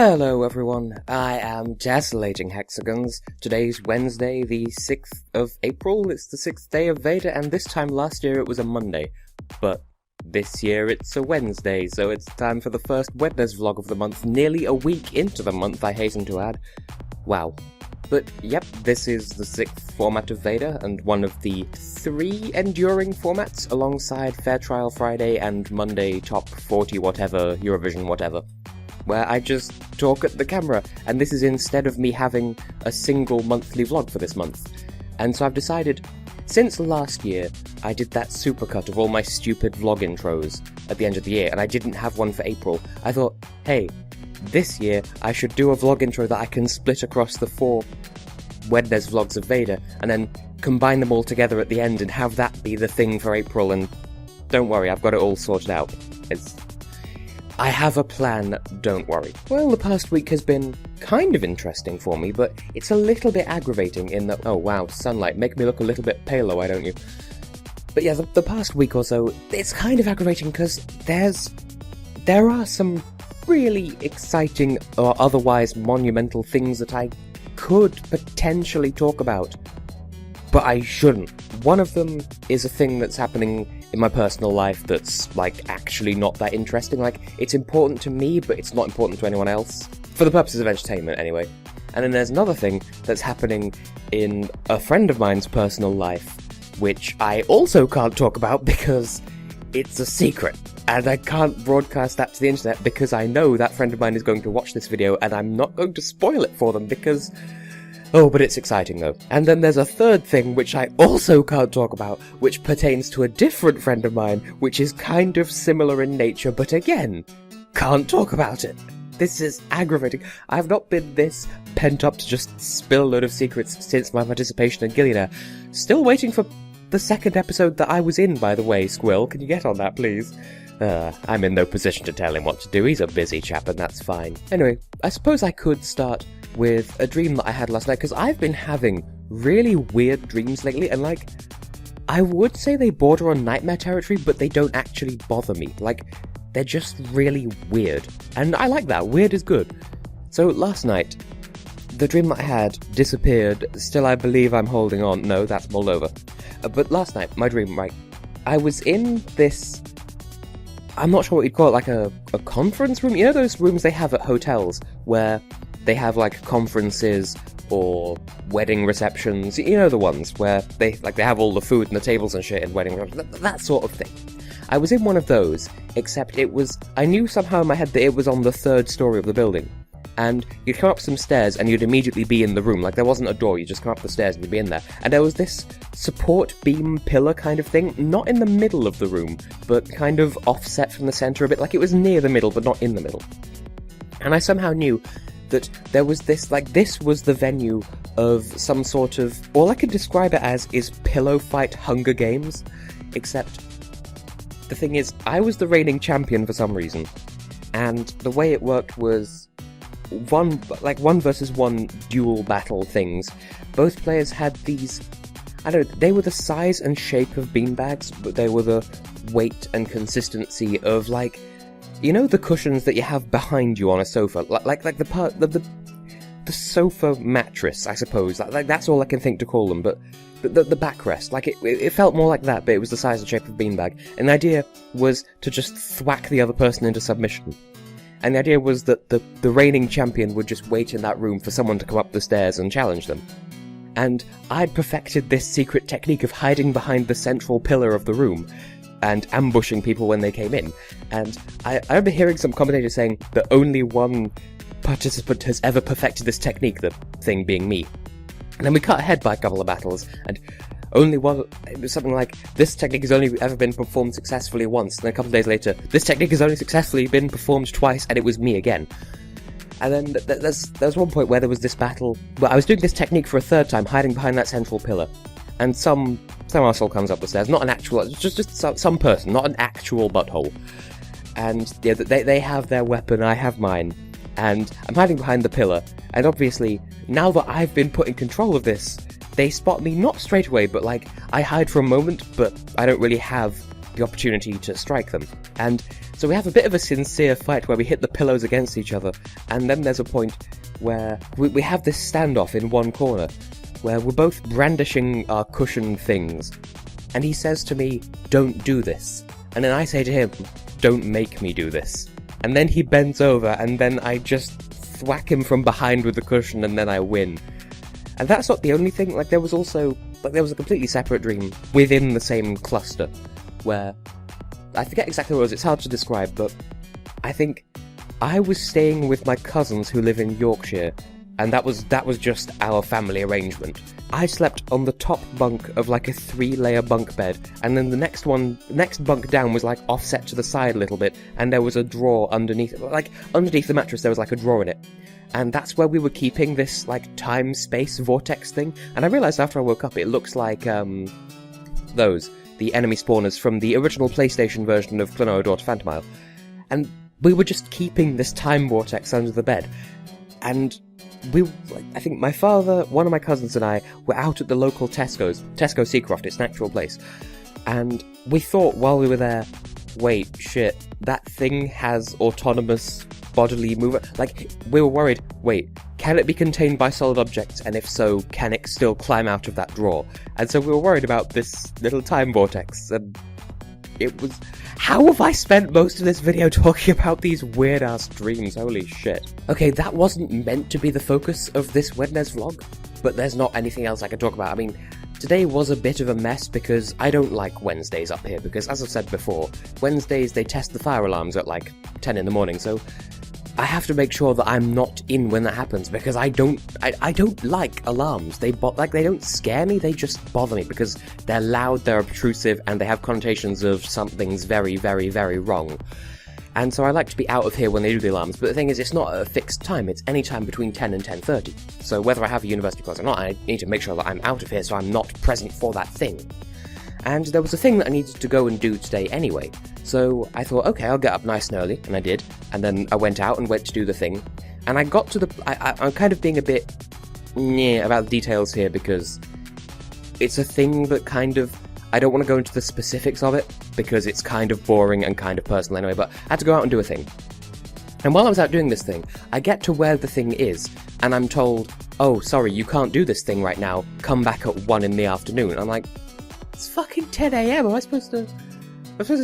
Hello everyone, I am Tessellating Hexagons. Today's Wednesday, the 6th of April. It's the 6th day of VEDA, and this time last year it was a Monday. But this year it's a Wednesday, so it's time for the first Wednesday vlog of the month, nearly a week into the month, I hasten to add. Wow. But yep, this is the 6th format of VEDA, and one of the 3 enduring formats, alongside Fair Trial Friday and Monday Top 40 whatever, Eurovision whatever, where I just talk at the camera, and this is instead of me having a single monthly vlog for this month. And so I've decided, since last year I did that supercut of all my stupid vlog intros at the end of the year, and I didn't have one for April, I thought, hey, this year I should do a vlog intro that I can split across the 4 Wednesday vlogs of VEDA, and then combine them all together at the end and have that be the thing for April. And don't worry, I've got it all sorted out. I have a plan, don't worry. Well, the past week has been kind of interesting for me, but it's a little bit aggravating in that— oh wow, sunlight, make me look a little bit paler, why don't you? But yeah, the past week or so, it's kind of aggravating because there are some really exciting or otherwise monumental things that I could potentially talk about, but I shouldn't. One of them is a thing that's happening in my personal life that's, like, actually not that interesting. Like, it's important to me, but it's not important to anyone else. For the purposes of entertainment, anyway. And then there's another thing that's happening in a friend of mine's personal life, which I also can't talk about because it's a secret. And I can't broadcast that to the internet because I know that friend of mine is going to watch this video, and I'm not going to spoil it for them because— oh, but it's exciting though. And then there's a third thing which I also can't talk about, which pertains to a different friend of mine, which is kind of similar in nature, but again, can't talk about it. This is aggravating. I've not been this pent up to just spill a load of secrets since my participation in Gillionaire. Still waiting for the second episode that I was in, by the way, Squill. Can you get on that, please? I'm in no position to tell him what to do. He's a busy chap, and that's fine. Anyway, I suppose I could start with a dream that I had last night, because I've been having really weird dreams lately, and, like, I would say they border on nightmare territory, but they don't actually bother me. Like, they're just really weird. And I like that. Weird is good. So last night, the dream that I had disappeared. Still, I believe I'm holding on. No, that's Moldova. But last night, my dream, right, I was in this— I'm not sure what you'd call it, like a conference room? You know those rooms they have at hotels where they have, like, conferences or wedding receptions? You know the ones where they have all the food and the tables and shit in wedding rooms, that sort of thing. I was in one of those, except I knew somehow in my head that it was on the 3rd story of the building. And you'd come up some stairs and you'd immediately be in the room. Like, there wasn't a door, you just come up the stairs and you'd be in there. And there was this support beam pillar kind of thing, not in the middle of the room, but kind of offset from the centre a bit. Like, it was near the middle, but not in the middle. And I somehow knew that there was this, like, this was the venue of some sort of— all I can describe it as is pillow fight Hunger Games. Except, the thing is, I was the reigning champion for some reason. And the way it worked was— one versus one duel battle things. Both players had these— I don't know, they were the size and shape of beanbags, but they were the weight and consistency of, like, you know the cushions that you have behind you on a sofa? Like the part of the sofa mattress, I suppose. Like, that's all I can think to call them, but the backrest. Like, it felt more like that, but it was the size and shape of a beanbag. And the idea was to just thwack the other person into submission. And the idea was that the reigning champion would just wait in that room for someone to come up the stairs and challenge them. And I'd perfected this secret technique of hiding behind the central pillar of the room and ambushing people when they came in. And I remember hearing some commentators saying that only one participant has ever perfected this technique, the thing being me. And then we cut ahead by a couple of battles, and only one— it was something like, this technique has only ever been performed successfully once, and then a couple of days later, this technique has only successfully been performed twice, and it was me again. And then there was one point where there was this battle where I was doing this technique for a 3rd time, hiding behind that central pillar, and some arsehole comes up the stairs, not an actual— just some person, not an actual butthole. And yeah, they have their weapon, I have mine, and I'm hiding behind the pillar, and obviously, now that I've been put in control of this, they spot me not straight away, but, like, I hide for a moment, but I don't really have the opportunity to strike them. And so we have a bit of a sincere fight where we hit the pillows against each other, and then there's a point where we have this standoff in one corner, where we're both brandishing our cushion things, and he says to me, "Don't do this." And then I say to him, "Don't make me do this." And then he bends over, and then I just thwack him from behind with the cushion, and then I win. And that's not the only thing, there was a completely separate dream within the same cluster, where, I forget exactly what it was, it's hard to describe, but I think I was staying with my cousins who live in Yorkshire, and that was just our family arrangement. I slept on the top bunk of a 3-layer bunk bed, and then the next bunk down was offset to the side a little bit, and there was a drawer underneath underneath the mattress there was a drawer in it. And that's where we were keeping this time-space vortex thing, and I realised after I woke up it looks like the enemy spawners from the original PlayStation version of Klonoa Door to Phantom Isle. And we were just keeping this time vortex under the bed, and I think my father, one of my cousins and I were out at the local Tesco Seacroft, it's an actual place, and we thought while we were there, wait, shit, that thing has autonomous bodily movement. We were worried, wait, can it be contained by solid objects, and if so, can it still climb out of that drawer? And so we were worried about this little time vortex, and it was... How have I spent most of this video talking about these weird-ass dreams? Holy shit. Okay, that wasn't meant to be the focus of this Wednesday vlog, but there's not anything else I can talk about. I mean, today was a bit of a mess because I don't like Wednesdays up here, because as I've said before, Wednesdays they test the fire alarms at 10 in the morning, so I have to make sure that I'm not in when that happens, because I don't like alarms. They don't scare me, they just bother me, because they're loud, they're obtrusive, and they have connotations of something's very, very, very wrong. And so I like to be out of here when they do the alarms, but the thing is, it's not a fixed time, it's any time between 10 and 10:30. So whether I have a university class or not, I need to make sure that I'm out of here so I'm not present for that thing. And there was a thing that I needed to go and do today anyway, so I thought, okay, I'll get up nice and early, and I did, and then I went out and went to do the thing, and I got to I'm kind of being a bit about the details here, because it's a thing that I don't want to go into the specifics of it, because it's kind of boring and kind of personal anyway, but I had to go out and do a thing. And while I was out doing this thing, I get to where the thing is, and I'm told, oh, sorry, you can't do this thing right now, come back at 1 in the afternoon. I'm like, it's fucking 10 AM, am I supposed to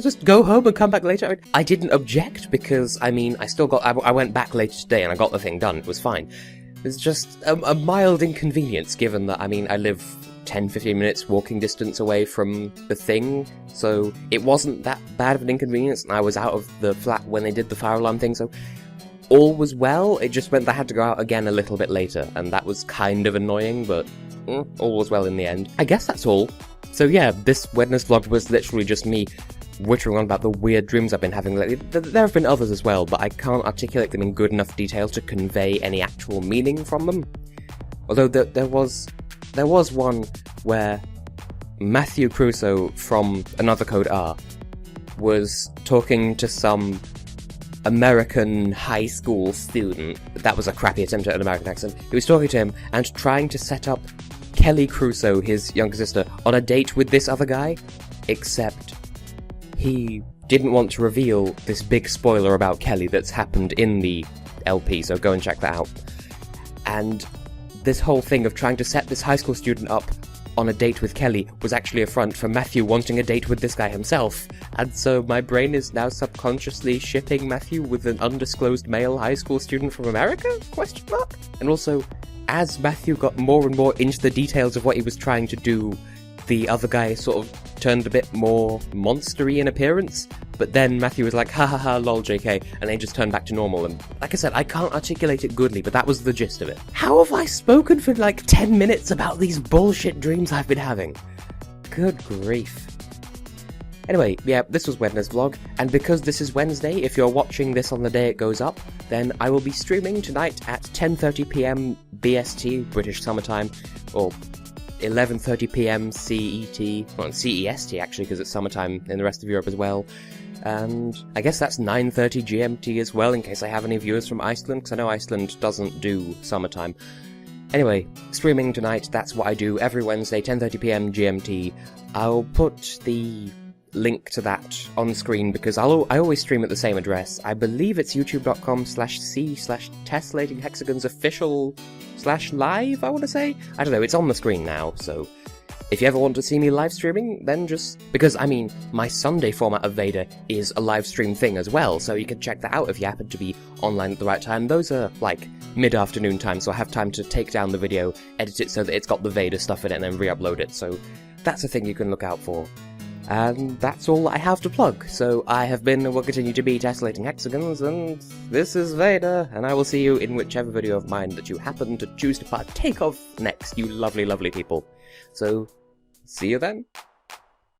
just go home and come back later? I didn't object, because, I mean, I went back later today and I got the thing done, it was fine. It's just a mild inconvenience, given that, I mean, I live 10-15 minutes walking distance away from the thing, so it wasn't that bad of an inconvenience, and I was out of the flat when they did the fire alarm thing, so all was well. It just meant that I had to go out again a little bit later, and that was kind of annoying, but all was well in the end. I guess that's all. So yeah, this Wednesday vlog was literally just me wittering on about the weird dreams I've been having lately. There have been others as well, but I can't articulate them in good enough detail to convey any actual meaning from them. Although there was one where Matthew Crusoe from Another Code R was talking to some American high school student. That was a crappy attempt at an American accent. He was talking to him and trying to set up Kelly Crusoe, his younger sister, on a date with this other guy, except he didn't want to reveal this big spoiler about Kelly that's happened in the LP, so go and check that out. And this whole thing of trying to set this high school student up on a date with Kelly was actually a front for Matthew wanting a date with this guy himself, and so my brain is now subconsciously shipping Matthew with an undisclosed male high school student from America? ? And also, as Matthew got more and more into the details of what he was trying to do, the other guy sort of turned a bit more monster-y in appearance, but then Matthew was like, ha ha ha, lol, JK, and then just turned back to normal, and like I said, I can't articulate it goodly, but that was the gist of it. How have I spoken for 10 minutes about these bullshit dreams I've been having? Good grief. Anyway, yeah, this was Wednesday's vlog, and because this is Wednesday, if you're watching this on the day it goes up, then I will be streaming tonight at 10:30 PM BST, British Summertime, or 11:30 PM CET, well, CEST actually, because it's summertime in the rest of Europe as well, and I guess that's 9:30 GMT as well, in case I have any viewers from Iceland, because I know Iceland doesn't do summertime. Anyway, streaming tonight, that's what I do every Wednesday, 10:30 PM GMT. I'll put the link to that on screen because I always stream at the same address. I believe it's youtube.com/c/Tessellating Hexagons official/live, I want to say? I don't know, it's on the screen now, so if you ever want to see me live streaming, then just... Because, I mean, my Sunday format of VEDA is a live stream thing as well, so you can check that out if you happen to be online at the right time. Those are, like, mid-afternoon time, so I have time to take down the video, edit it so that it's got the VEDA stuff in it, and then re-upload it, so that's a thing you can look out for. And that's all I have to plug, so I have been and will continue to be Tessellating Hexagons, and this is VEDA, and I will see you in whichever video of mine that you happen to choose to partake of next, you lovely, lovely people. So, see you then.